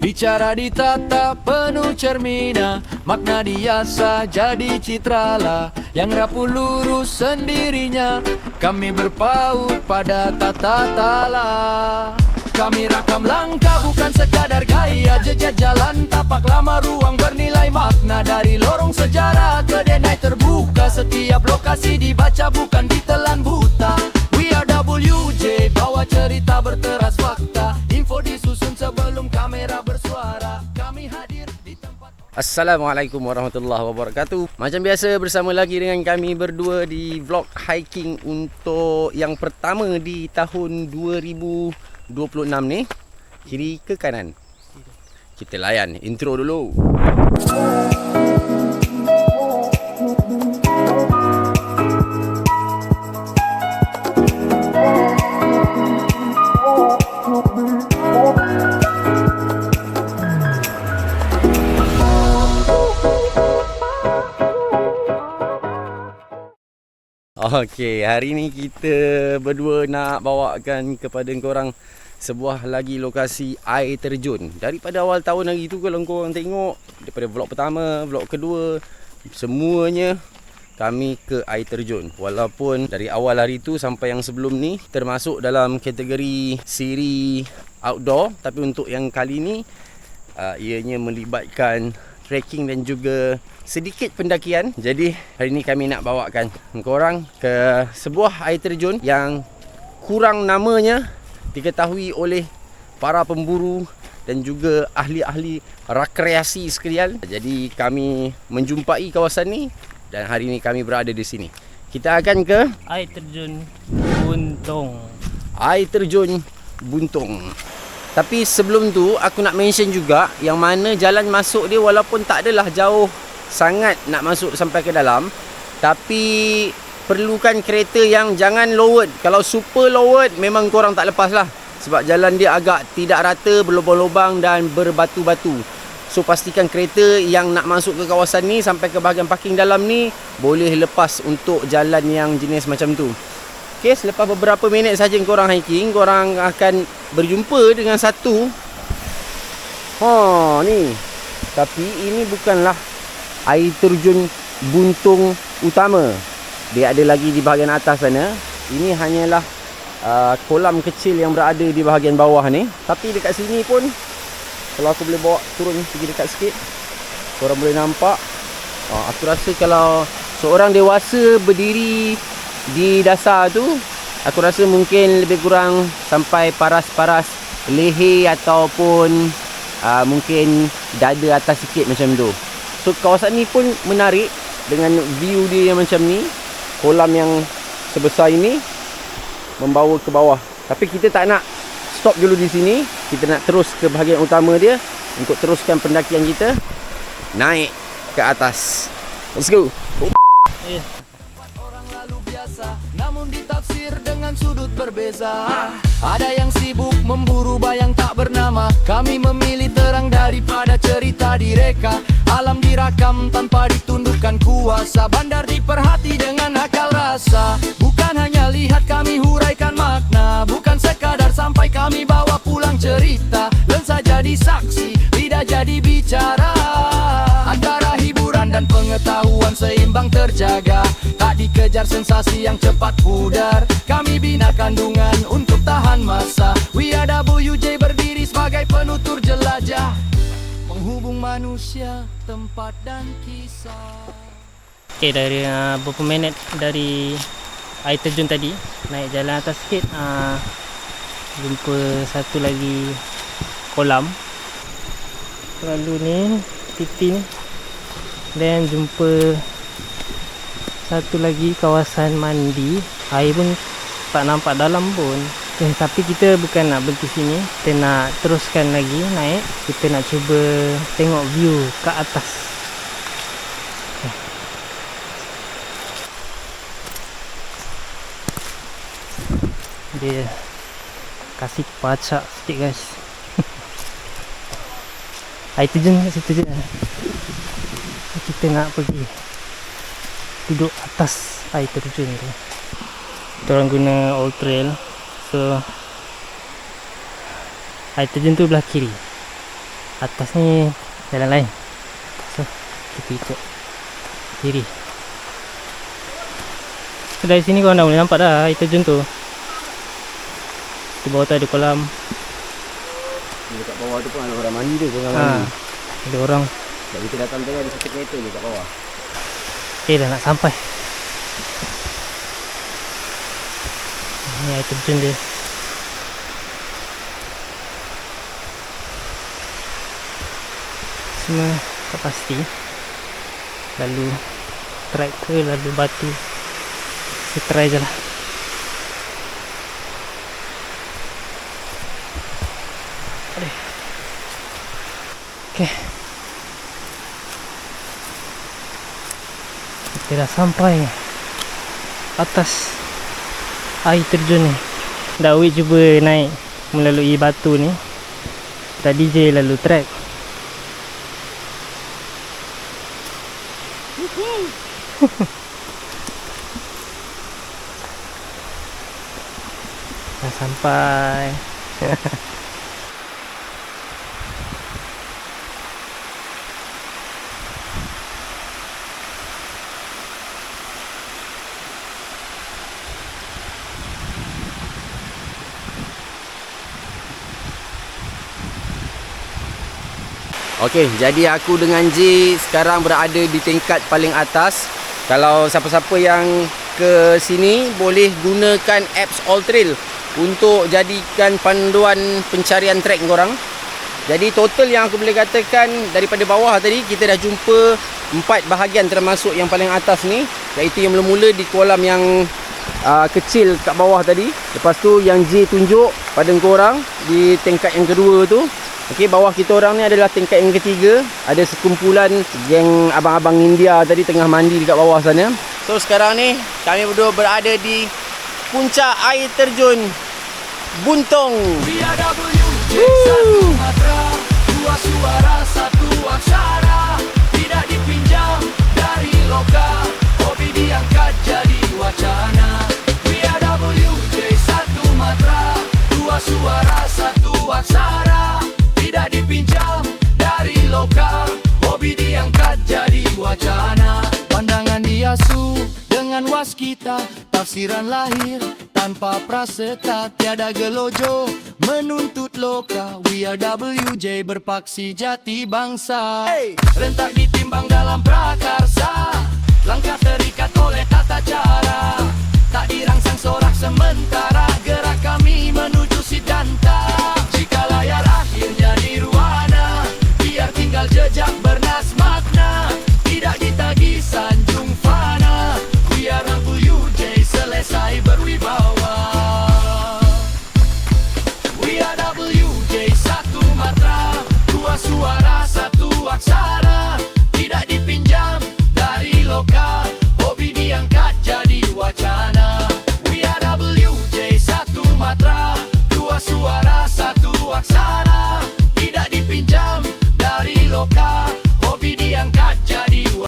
Bicara ditata penuh cermina, makna diasa jadi citralah. Yang rapuh lurus sendirinya, kami berpaut pada tata tala. Kami rakam langkah bukan sekadar gaya, jejak jalan tapak lama ruang bernilai makna. Dari lorong sejarah ke denai terbuka, setiap lokasi dibaca bukan ditelan buta. We are WJ, bawa cerita berteras fakta, info disusun sebelum kamera bersuara. Kami hadir di tempat. Assalamualaikum warahmatullahi wabarakatuh. Macam biasa bersama lagi dengan kami berdua di vlog hiking untuk yang pertama di tahun 2026 ni. Kiri ke kanan? Kita layan intro dulu. Okey, hari ni kita berdua nak bawakan kepada korang sebuah lagi lokasi air terjun. Daripada awal tahun hari tu, kalau korang tengok daripada vlog pertama, vlog kedua, semuanya kami ke air terjun. Walaupun dari awal hari tu sampai yang sebelum ni termasuk dalam kategori siri outdoor, tapi untuk yang kali ni ianya melibatkan trekking dan juga sedikit pendakian. Jadi hari ni kami nak bawakan korang ke sebuah air terjun yang kurang namanya diketahui oleh para pemburu dan juga ahli-ahli rekreasi sekalian. Jadi kami menjumpai kawasan ni dan hari ni kami berada di sini. Kita akan ke air terjun Buntung. Air terjun Buntung. Tapi sebelum tu aku nak mention juga yang mana jalan masuk dia walaupun tak adalah jauh sangat nak masuk sampai ke dalam, tapi perlukan kereta yang jangan lowered. Kalau super lowered memang korang tak lepas lah, sebab jalan dia agak tidak rata, berlubang-lubang dan berbatu-batu. So pastikan kereta yang nak masuk ke kawasan ni sampai ke bahagian parking dalam ni boleh lepas untuk jalan yang jenis macam tu. Okay, selepas beberapa minit saja korang hiking, korang akan berjumpa dengan satu ni. Tapi ini bukanlah air terjun Buntung utama. Dia ada lagi di bahagian atas sana. Ini hanyalah kolam kecil yang berada di bahagian bawah ni. Tapi dekat sini pun, kalau aku boleh bawa turun pergi dekat sikit, korang boleh nampak. Aku rasa kalau seorang dewasa berdiri di dasar tu, aku rasa mungkin lebih kurang sampai paras-paras leher ataupun mungkin dada atas sikit macam tu. So kawasan ni pun menarik dengan view dia yang macam ni. Kolam yang sebesar ini membawa ke bawah. Tapi kita tak nak stop dulu di sini. Kita nak terus ke bahagian utama dia untuk teruskan pendakian kita naik ke atas. Let's go. Namun ditafsir dengan sudut berbeza. Ada yang sibuk memburu bayang tak bernama. Kami memilih terang daripada cerita direka. Alam dirakam tanpa ditundukkan kuasa. Bandar diperhati dengan akal rasa. Bukan hanya lihat, kami huraikan makna. Bukan sekadar sampai, kami bawa pulang cerita. Lensa jadi saksi, lidah jadi bicara. Antara hiburan dan pengetahuan seimbang terjaga. Tak dikejar sensasi yang cepat pudar. Kami bina kandungan untuk tahan masa. We are WJ, berdiri sebagai penutur jelajah, menghubung manusia, tempat dan kisah. Okay, dari beberapa minit dari air terjun tadi, naik jalan atas sikit, jumpa satu lagi kolam. Lalu ni titik ni, dan jumpa satu lagi kawasan mandi. Air pun tak nampak dalam pun. Okay, tapi kita bukan nak berhenti sini, kita nak teruskan lagi naik. Kita nak cuba tengok view ke atas. Dia kasih pacak sikit guys. Air terjun kat situ je. Kita nak pergi duduk atas air terjun tu. Kita orang guna old trail. So air terjun tu belah kiri. Atas ni jalan lain. So kita ikut kiri. So, dari sini korang dah boleh nampak dah air terjun tu. Di bawah tu ada kolam. Dekat bawah tu pun ada orang mandi tu. Ada orang. Sebab kita datang tadi ada 1 meter je kat bawah. Okay, dah nak sampai. Ni air terjun dia. Semua tak pasti. Lalu trek ke, lalu batu. Kita try je lah. Okay. Kita dah sampai atas air terjun ni. Dah wait cuba naik melalui batu ni. Tadi je lalu trek. Dah sampai. Okey, jadi aku dengan J sekarang berada di tingkat paling atas. Kalau siapa-siapa yang ke sini boleh gunakan apps Alltrail untuk jadikan panduan pencarian trek korang. Jadi total yang aku boleh katakan daripada bawah tadi kita dah jumpa 4 bahagian termasuk yang paling atas ni, iaitu yang mula-mula di kolam yang kecil kat bawah tadi. Lepas tu yang J tunjuk pada korang di tingkat yang kedua tu. Okey, bawah kita orang ni adalah tingkat yang ketiga. Ada sekumpulan geng abang-abang India tadi tengah mandi dekat bawah sana. So sekarang ni kami berdua berada di puncak air terjun Buntung. BRWJ satu matra, dua suara, satu aksara. Tidak dipinjam dari lokal, hobi diangkat jadi wacana. BRWJ satu matra, dua suara, satu aksara. Tidak dipinjam dari lokal, hobi diangkat jadi wacana. Pandangan diasuh dengan waskita, tafsiran lahir tanpa prasetya, tiada gelojo menuntut loka. We are WJ berpaksi jati bangsa, rentak ditimbang dalam prakarsa, langkah terikat oleh tata cara, tak dirangsang sorak sementara.